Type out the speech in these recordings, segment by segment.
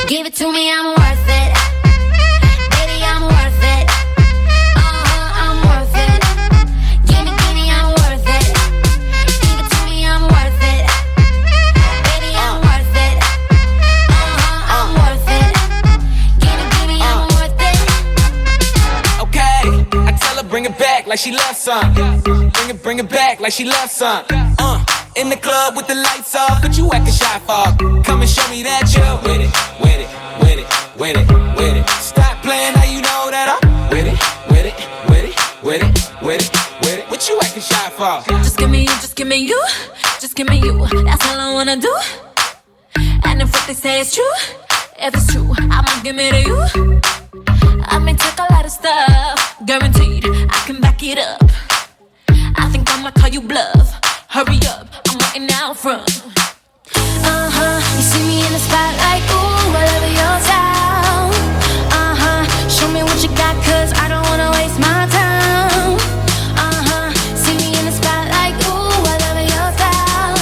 Give it to me, I'm worth it. Baby, I'm worth it. I'm worth it. Give me, I'm worth it. Give it to me, I'm worth it. Baby, I'm worth it. I'm worth it. Give me, I'm worth it. Okay, I tell her bring it back like she loves some. Bring it back like she loves some. In the club with the lights off, but you acting shy for. Come and show me that you're with it, with it, with it, with it, with it. Stop playing, now you know that I'm with it, with it, with it, with it, with it, with it. What you acting shy for? Just give me you, just give me you, just give me you. That's all I wanna do. And if what they say is true, if it's true, I'ma give it to you. I may take a lot of stuff, guaranteed I can back it up. I think I'ma call you bluff. Hurry up, I'm waiting out front. You see me in the spotlight, ooh, I love your style. Show me what you got, cause I don't wanna waste my time. See me in the spotlight, ooh, I love your style.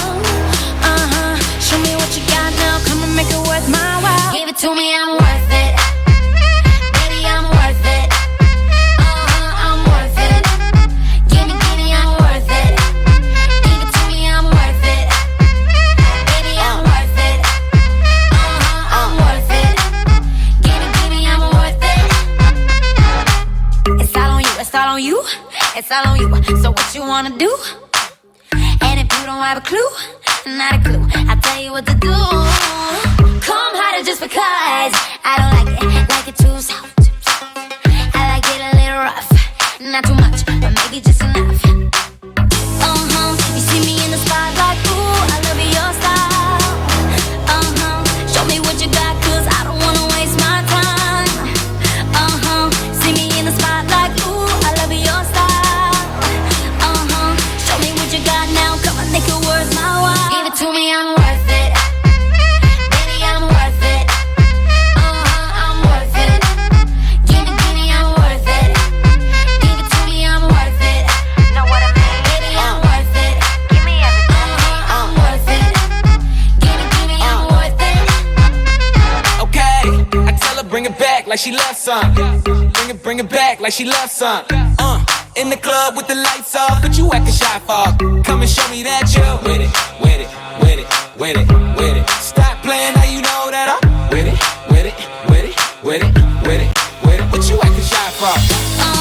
Show me what you got now, come and make it worth my while. Give it to me, I'm worth it. Baby, I'm worth it. I'm worth it. Give me, I'm worth it. Give it to me, I'm worth it. Baby, I'm worth it. I'm worth it. Give me, I'm worth it. It's all on you, it's all on you, it's all on you. So what you wanna do? And if you don't have a clue, not a clue, I'll tell you what to do. Come harder just because I don't like it too soft. I like it a little rough, not too much, but maybe just enough. You see me in the spotlight, ooh, I love your style. Show me what you got, cause I don't wanna waste my time. See me in the spotlight, ooh, I love your style. Show me what you got now, come on, make it worth my while. Give it to me, I'm worth it. Baby, I'm worth it. I'm worth it. Give me, I'm worth it. Give it to me, I'm worth it. Know what I mean? Baby, I'm worth it. Give me everything. I'm worth it. Give me, I'm worth it. Okay, I tell her bring it back like she loves some. Bring it back like she loves some. In the club with the lights off, but you acting shy for. Come and show me that you're with it, with it, with it, with it, with it. Stop playing, now you know that I'm with it, with it, with it, with it, with it, with it. What you acting shy for?